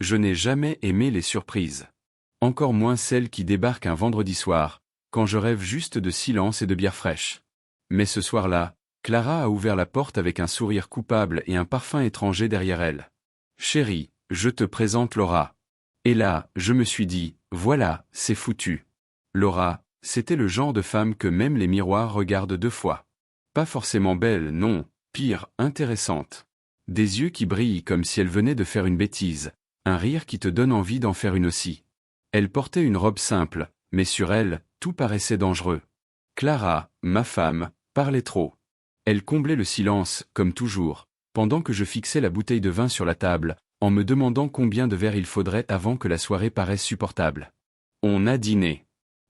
Je n'ai jamais aimé les surprises. Encore moins celles qui débarquent un vendredi soir, quand je rêve juste de silence et de bière fraîche. Mais ce soir-là, Clara a ouvert la porte avec un sourire coupable et un parfum étranger derrière elle. « Chérie, je te présente Laura. » Et là, je me suis dit, voilà, c'est foutu. Laura, c'était le genre de femme que même les miroirs regardent 2 fois. Pas forcément belle, non, pire, intéressante. Des yeux qui brillent comme si elle venait de faire une bêtise, un rire qui te donne envie d'en faire une aussi. Elle portait une robe simple, mais sur elle, tout paraissait dangereux. Clara, ma femme, parlait trop. Elle comblait le silence, comme toujours, pendant que je fixais la bouteille de vin sur la table, en me demandant combien de verres il faudrait avant que la soirée paraisse supportable. On a dîné.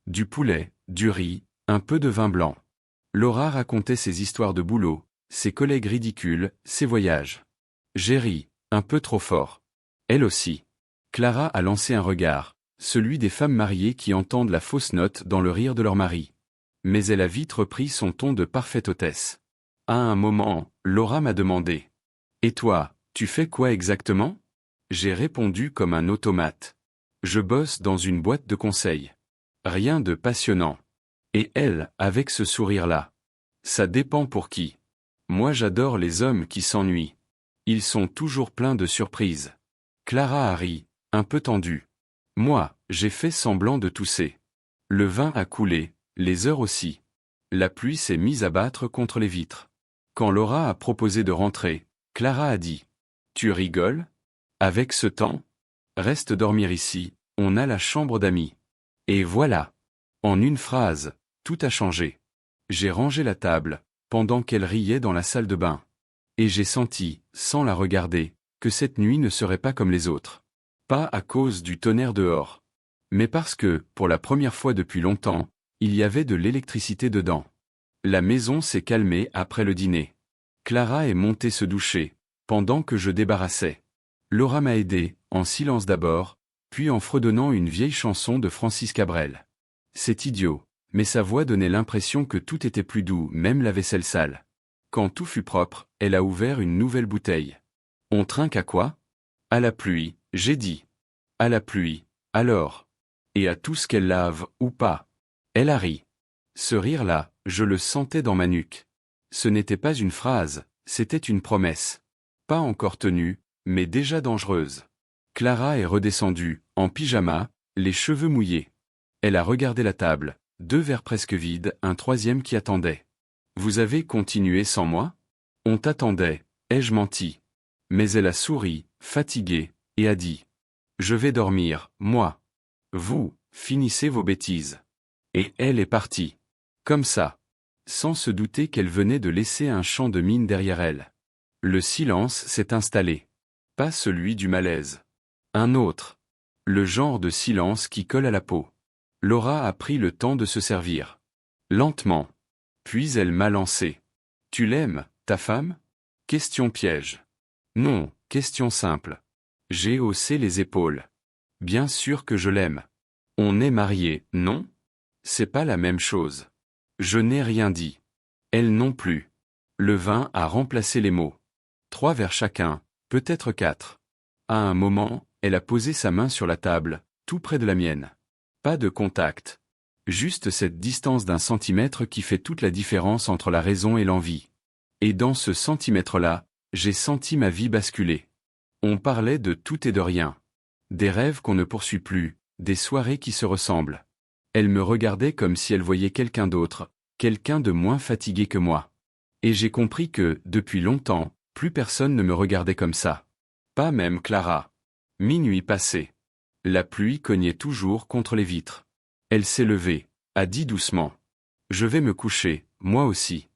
Du poulet, du riz, un peu de vin blanc. Laura racontait ses histoires de boulot, ses collègues ridicules, ses voyages. J'ai ri, un peu trop fort. Elle aussi. Clara a lancé un regard, celui des femmes mariées qui entendent la fausse note dans le rire de leur mari. Mais elle a vite repris son ton de parfaite hôtesse. À un moment, Laura m'a demandé. « Et toi, tu fais quoi exactement ?» J'ai répondu comme un automate. « Je bosse dans une boîte de conseil. Rien de passionnant. » Et elle, avec ce sourire-là. « Ça dépend pour qui. Moi j'adore les hommes qui s'ennuient. Ils sont toujours pleins de surprises. » Clara a ri, un peu tendue. Moi, j'ai fait semblant de tousser. Le vin a coulé, les heures aussi. La pluie s'est mise à battre contre les vitres. Quand Laura a proposé de rentrer, Clara a dit « Tu rigoles ? Avec ce temps ? Reste dormir ici, on a la chambre d'amis. » Et voilà. En une phrase, tout a changé. J'ai rangé la table, pendant qu'elle riait dans la salle de bain. Et j'ai senti, sans la regarder, que cette nuit ne serait pas comme les autres. Pas à cause du tonnerre dehors. Mais parce que, pour la première fois depuis longtemps, il y avait de l'électricité dedans. La maison s'est calmée après le dîner. Clara est montée se doucher, pendant que je débarrassais. Laura m'a aidé, en silence d'abord, puis en fredonnant une vieille chanson de Francis Cabrel. C'est idiot, mais sa voix donnait l'impression que tout était plus doux, même la vaisselle sale. Quand tout fut propre, elle a ouvert une nouvelle bouteille. On trinque à quoi ? À la pluie, j'ai dit. À la pluie, alors. Et à tout ce qu'elle lave, ou pas. Elle a ri. Ce rire-là, je le sentais dans ma nuque. Ce n'était pas une phrase, c'était une promesse. Pas encore tenue, mais déjà dangereuse. Clara est redescendue, en pyjama, les cheveux mouillés. Elle a regardé la table, 2 verres presque vides, un 3e qui attendait. « Vous avez continué sans moi ? On t'attendait, ai-je menti ? » Mais elle a souri, fatiguée, et a dit « Je vais dormir, moi. Vous, finissez vos bêtises. » Et elle est partie. Comme ça. Sans se douter qu'elle venait de laisser un champ de mine derrière elle. Le silence s'est installé. Pas celui du malaise. Un autre. Le genre de silence qui colle à la peau. Laura a pris le temps de se servir. Lentement. Puis elle m'a lancé. « Tu l'aimes, ta femme ? » Question piège. Non, question simple. J'ai haussé les épaules. Bien sûr que je l'aime. On est mariés, non ? C'est pas la même chose. Je n'ai rien dit. Elle non plus. Le vin a remplacé les mots. 3 verres chacun, peut-être 4. À un moment, elle a posé sa main sur la table, tout près de la mienne. Pas de contact. Juste cette distance d'1 centimètre qui fait toute la différence entre la raison et l'envie. Et dans ce centimètre-là, j'ai senti ma vie basculer. On parlait de tout et de rien. Des rêves qu'on ne poursuit plus, des soirées qui se ressemblent. Elle me regardait comme si elle voyait quelqu'un d'autre, quelqu'un de moins fatigué que moi. Et j'ai compris que, depuis longtemps, plus personne ne me regardait comme ça. Pas même Clara. Minuit passé. La pluie cognait toujours contre les vitres. Elle s'est levée, a dit doucement. Je vais me coucher, moi aussi.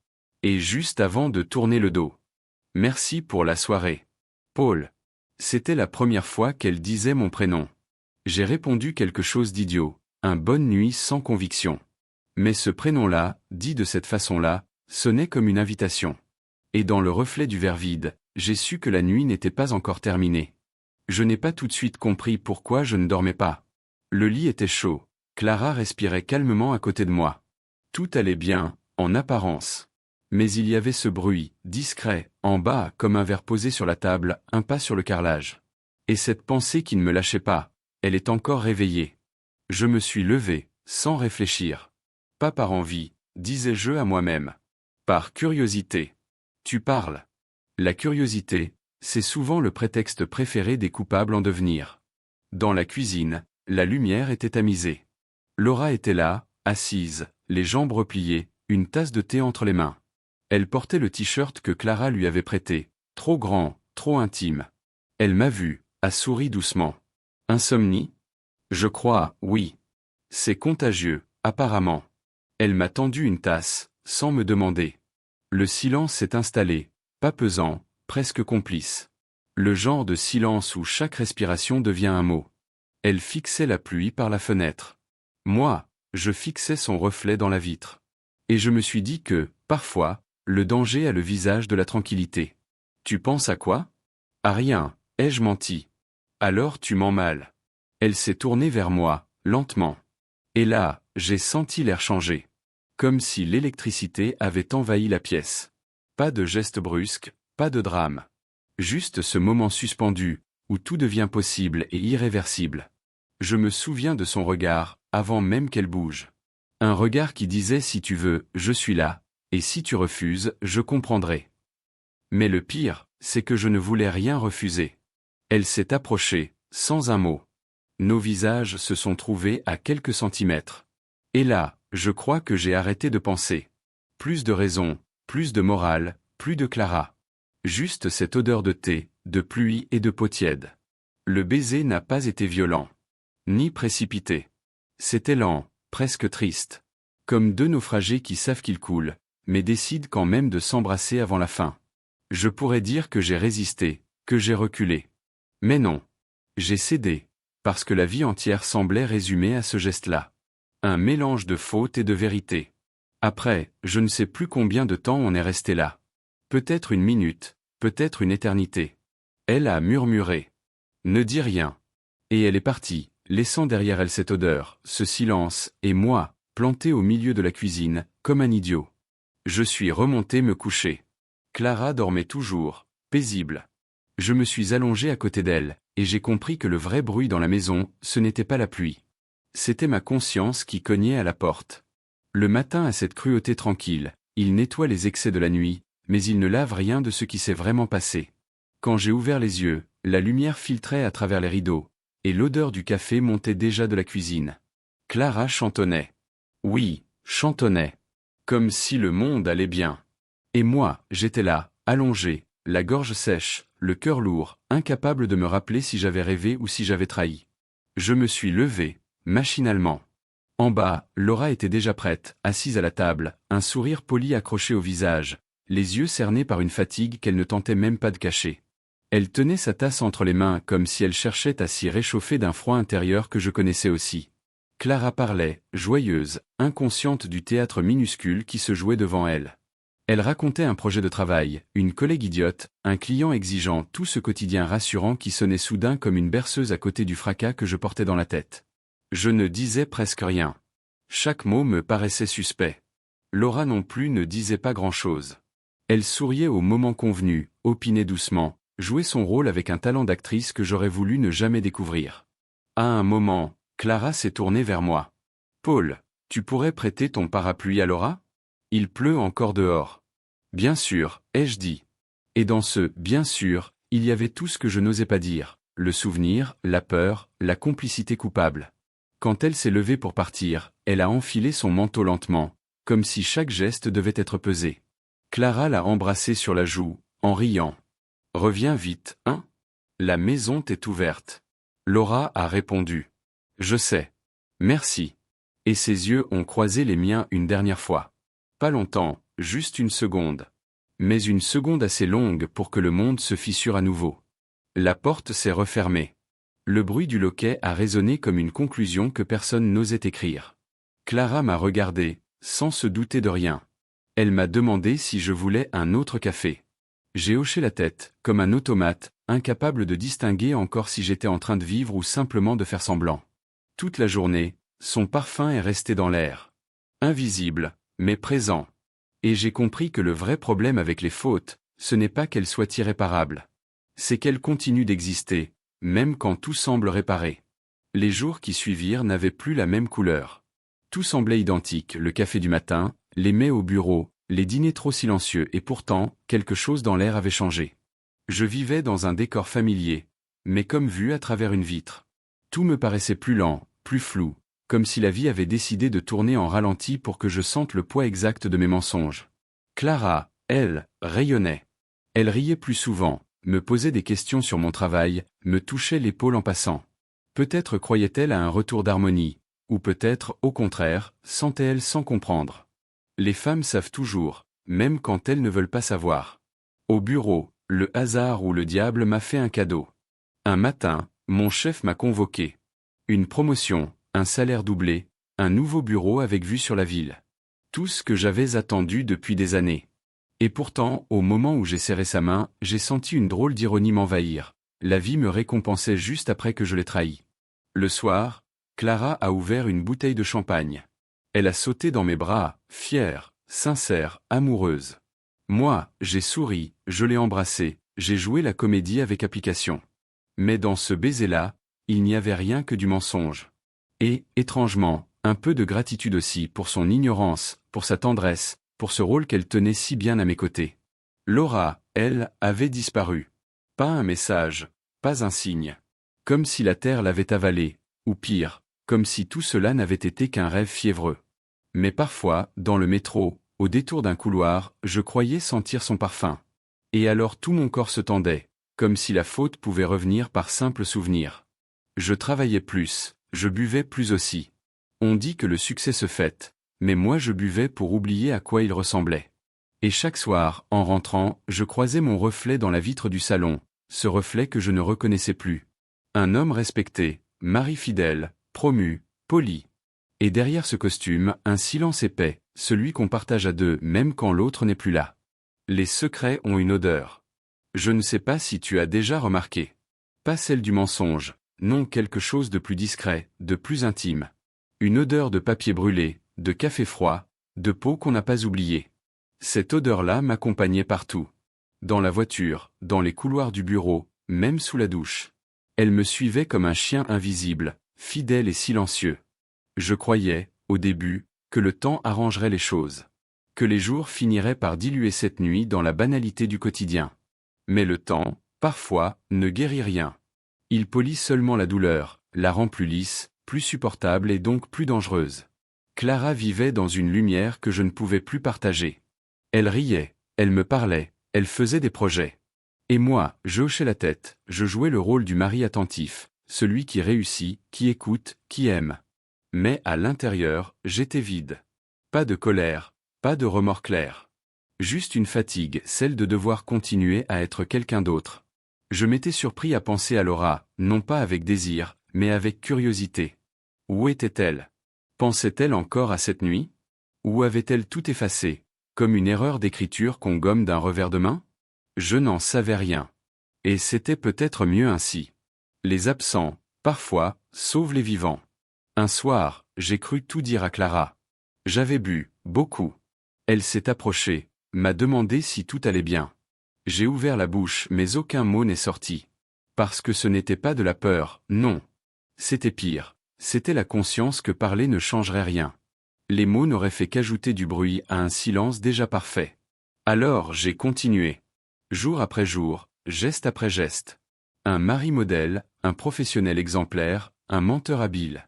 Et juste avant de tourner le dos. Merci pour la soirée. Paul. C'était la première fois qu'elle disait mon prénom. J'ai répondu quelque chose d'idiot, un bonne nuit sans conviction. Mais ce prénom-là, dit de cette façon-là, sonnait comme une invitation. Et dans le reflet du verre vide, j'ai su que la nuit n'était pas encore terminée. Je n'ai pas tout de suite compris pourquoi je ne dormais pas. Le lit était chaud. Clara respirait calmement à côté de moi. Tout allait bien, en apparence. Mais il y avait ce bruit, discret, en bas comme un verre posé sur la table, un pas sur le carrelage. Et cette pensée qui ne me lâchait pas, elle est encore réveillée. Je me suis levé, sans réfléchir. Pas par envie, disais-je à moi-même. Par curiosité. Tu parles. La curiosité, c'est souvent le prétexte préféré des coupables en devenir. Dans la cuisine, la lumière était tamisée. Laura était là, assise, les jambes repliées, une tasse de thé entre les mains. Elle portait le t-shirt que Clara lui avait prêté, trop grand, trop intime. Elle m'a vu, a souri doucement. Insomnie? Je crois, oui. C'est contagieux, apparemment. Elle m'a tendu une tasse, sans me demander. Le silence s'est installé, pas pesant, presque complice. Le genre de silence où chaque respiration devient un mot. Elle fixait la pluie par la fenêtre. Moi, je fixais son reflet dans la vitre. Et je me suis dit que, parfois, le danger a le visage de la tranquillité. Tu penses à quoi? À rien, ai-je menti. Alors tu mens mal. Elle s'est tournée vers moi, lentement. Et là, j'ai senti l'air changer. Comme si l'électricité avait envahi la pièce. Pas de geste brusque, pas de drame. Juste ce moment suspendu, où tout devient possible et irréversible. Je me souviens de son regard, avant même qu'elle bouge. Un regard qui disait si tu veux, je suis là, et si tu refuses, je comprendrai. Mais le pire, c'est que je ne voulais rien refuser. Elle s'est approchée, sans un mot. Nos visages se sont trouvés à quelques centimètres. Et là, je crois que j'ai arrêté de penser. Plus de raison, plus de morale, plus de Clara. Juste cette odeur de thé, de pluie et de peau tiède. Le baiser n'a pas été violent. Ni précipité. C'était lent, presque triste. Comme deux naufragés qui savent qu'ils coulent, mais décident quand même de s'embrasser avant la fin. Je pourrais dire que j'ai résisté, que j'ai reculé. Mais non. J'ai cédé, parce que la vie entière semblait résumée à ce geste-là. Un mélange de faute et de vérité. Après, je ne sais plus combien de temps on est resté là. Peut-être une minute, peut-être une éternité. Elle a murmuré. Ne dis rien. Et elle est partie, laissant derrière elle cette odeur, ce silence, et moi, planté au milieu de la cuisine, comme un idiot. Je suis remonté me coucher. Clara dormait toujours, paisible. Je me suis allongé à côté d'elle, et j'ai compris que le vrai bruit dans la maison, ce n'était pas la pluie. C'était ma conscience qui cognait à la porte. Le matin a cette cruauté tranquille, il nettoie les excès de la nuit, mais il ne lave rien de ce qui s'est vraiment passé. Quand j'ai ouvert les yeux, la lumière filtrait à travers les rideaux, et l'odeur du café montait déjà de la cuisine. Clara chantonnait. Oui, chantonnait. Comme si le monde allait bien. Et moi, j'étais là, allongé, la gorge sèche, le cœur lourd, incapable de me rappeler si j'avais rêvé ou si j'avais trahi. Je me suis levé, machinalement. En bas, Laura était déjà prête, assise à la table, un sourire poli accroché au visage, les yeux cernés par une fatigue qu'elle ne tentait même pas de cacher. Elle tenait sa tasse entre les mains comme si elle cherchait à s'y réchauffer d'un froid intérieur que je connaissais aussi. Clara parlait, joyeuse, inconsciente du théâtre minuscule qui se jouait devant elle. Elle racontait un projet de travail, une collègue idiote, un client exigeant, tout ce quotidien rassurant qui sonnait soudain comme une berceuse à côté du fracas que je portais dans la tête. Je ne disais presque rien. Chaque mot me paraissait suspect. Laura non plus ne disait pas grand-chose. Elle souriait au moment convenu, opinait doucement, jouait son rôle avec un talent d'actrice que j'aurais voulu ne jamais découvrir. À un moment, Clara s'est tournée vers moi. « Paul, tu pourrais prêter ton parapluie à Laura ? Il pleut encore dehors. » « Bien sûr, ai-je dit. Et dans ce « bien sûr », il y avait tout ce que je n'osais pas dire, le souvenir, la peur, la complicité coupable. Quand elle s'est levée pour partir, elle a enfilé son manteau lentement, comme si chaque geste devait être pesé. Clara l'a embrassée sur la joue, en riant. « Reviens vite, hein ? La maison t'est ouverte. » Laura a répondu. « Je sais. Merci. » Et ses yeux ont croisé les miens une dernière fois. Pas longtemps, juste une seconde. Mais une seconde assez longue pour que le monde se fissure à nouveau. La porte s'est refermée. Le bruit du loquet a résonné comme une conclusion que personne n'osait écrire. Clara m'a regardé, sans se douter de rien. Elle m'a demandé si je voulais un autre café. J'ai hoché la tête, comme un automate, incapable de distinguer encore si j'étais en train de vivre ou simplement de faire semblant. Toute la journée, son parfum est resté dans l'air. Invisible, mais présent. Et j'ai compris que le vrai problème avec les fautes, ce n'est pas qu'elles soient irréparables. C'est qu'elles continuent d'exister, même quand tout semble réparé. Les jours qui suivirent n'avaient plus la même couleur. Tout semblait identique, le café du matin, les mets au bureau, les dîners trop silencieux et pourtant, quelque chose dans l'air avait changé. Je vivais dans un décor familier, mais comme vu à travers une vitre. Tout me paraissait plus lent, plus flou, comme si la vie avait décidé de tourner en ralenti pour que je sente le poids exact de mes mensonges. Clara, elle, rayonnait. Elle riait plus souvent, me posait des questions sur mon travail, me touchait l'épaule en passant. Peut-être croyait-elle à un retour d'harmonie, ou peut-être, au contraire, sentait-elle sans comprendre. Les femmes savent toujours, même quand elles ne veulent pas savoir. Au bureau, le hasard ou le diable m'a fait un cadeau. Un matin, mon chef m'a convoqué. Une promotion, un salaire doublé, un nouveau bureau avec vue sur la ville. Tout ce que j'avais attendu depuis des années. Et pourtant, au moment où j'ai serré sa main, j'ai senti une drôle d'ironie m'envahir. La vie me récompensait juste après que je l'ai trahi. Le soir, Clara a ouvert une bouteille de champagne. Elle a sauté dans mes bras, fière, sincère, amoureuse. Moi, j'ai souri, je l'ai embrassée, j'ai joué la comédie avec application. Mais dans ce baiser-là, il n'y avait rien que du mensonge. Et, étrangement, un peu de gratitude aussi pour son ignorance, pour sa tendresse, pour ce rôle qu'elle tenait si bien à mes côtés. Laura, elle, avait disparu. Pas un message, pas un signe. Comme si la terre l'avait avalée, ou pire, comme si tout cela n'avait été qu'un rêve fiévreux. Mais parfois, dans le métro, au détour d'un couloir, je croyais sentir son parfum. Et alors tout mon corps se tendait, comme si la faute pouvait revenir par simple souvenir. Je travaillais plus, je buvais plus aussi. On dit que le succès se fête, mais moi je buvais pour oublier à quoi il ressemblait. Et chaque soir, en rentrant, je croisais mon reflet dans la vitre du salon, ce reflet que je ne reconnaissais plus. Un homme respecté, mari fidèle, promu, poli. Et derrière ce costume, un silence épais, celui qu'on partage à deux même quand l'autre n'est plus là. Les secrets ont une odeur. Je ne sais pas si tu as déjà remarqué. Pas celle du mensonge, non, quelque chose de plus discret, de plus intime. Une odeur de papier brûlé, de café froid, de peau qu'on n'a pas oubliée. Cette odeur-là m'accompagnait partout. Dans la voiture, dans les couloirs du bureau, même sous la douche. Elle me suivait comme un chien invisible, fidèle et silencieux. Je croyais, au début, que le temps arrangerait les choses. Que les jours finiraient par diluer cette nuit dans la banalité du quotidien. Mais le temps, parfois, ne guérit rien. Il polit seulement la douleur, la rend plus lisse, plus supportable et donc plus dangereuse. Clara vivait dans une lumière que je ne pouvais plus partager. Elle riait, elle me parlait, elle faisait des projets. Et moi, je hochais la tête, je jouais le rôle du mari attentif, celui qui réussit, qui écoute, qui aime. Mais à l'intérieur, j'étais vide. Pas de colère, pas de remords clairs. Juste une fatigue, celle de devoir continuer à être quelqu'un d'autre. Je m'étais surpris à penser à Laura, non pas avec désir, mais avec curiosité. Où était-elle? Pensait-elle encore à cette nuit? Ou avait-elle tout effacé, comme une erreur d'écriture qu'on gomme d'un revers de main? Je n'en savais rien. Et c'était peut-être mieux ainsi. Les absents, parfois, sauvent les vivants. Un soir, j'ai cru tout dire à Clara. J'avais bu, beaucoup. Elle s'est approchée, m'a demandé si tout allait bien. J'ai ouvert la bouche mais aucun mot n'est sorti. Parce que ce n'était pas de la peur, non. C'était pire, c'était la conscience que parler ne changerait rien. Les mots n'auraient fait qu'ajouter du bruit à un silence déjà parfait. Alors j'ai continué. Jour après jour, geste après geste. Un mari modèle, un professionnel exemplaire, un menteur habile.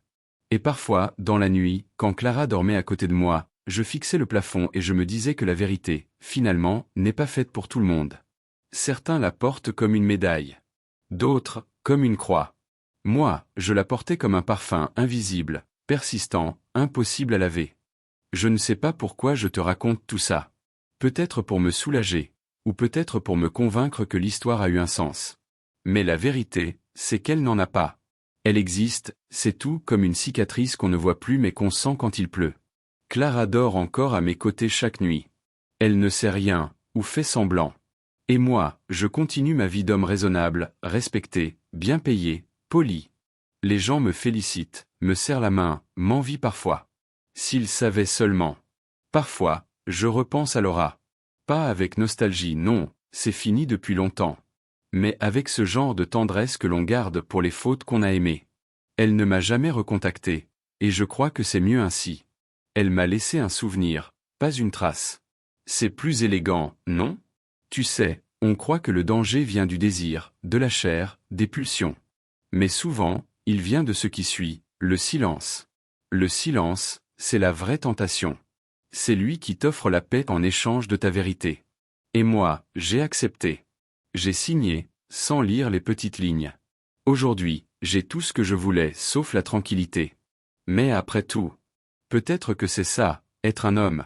Et parfois, dans la nuit, quand Clara dormait à côté de moi, je fixais le plafond et je me disais que la vérité, finalement, n'est pas faite pour tout le monde. Certains la portent comme une médaille. D'autres, comme une croix. Moi, je la portais comme un parfum invisible, persistant, impossible à laver. Je ne sais pas pourquoi je te raconte tout ça. Peut-être pour me soulager, ou peut-être pour me convaincre que l'histoire a eu un sens. Mais la vérité, c'est qu'elle n'en a pas. Elle existe, c'est tout comme une cicatrice qu'on ne voit plus mais qu'on sent quand il pleut. Clara dort encore à mes côtés chaque nuit. Elle ne sait rien, ou fait semblant. Et moi, je continue ma vie d'homme raisonnable, respecté, bien payé, poli. Les gens me félicitent, me serrent la main, m'envient parfois. S'ils savaient seulement. Parfois, je repense à Laura. Pas avec nostalgie, non, c'est fini depuis longtemps. mais avec ce genre de tendresse que l'on garde pour les fautes qu'on a aimées. Elle ne m'a jamais recontacté, et je crois que c'est mieux ainsi. Elle m'a laissé un souvenir, pas une trace. C'est plus élégant, non? Tu sais, on croit que le danger vient du désir, de la chair, des pulsions. Mais souvent, il vient de ce qui suit, le silence. Le silence, c'est la vraie tentation. C'est lui qui t'offre la paix en échange de ta vérité. Et moi, j'ai accepté. J'ai signé, sans lire les petites lignes. Aujourd'hui, j'ai tout ce que je voulais sauf la tranquillité. Mais après tout, peut-être que c'est ça, être un homme.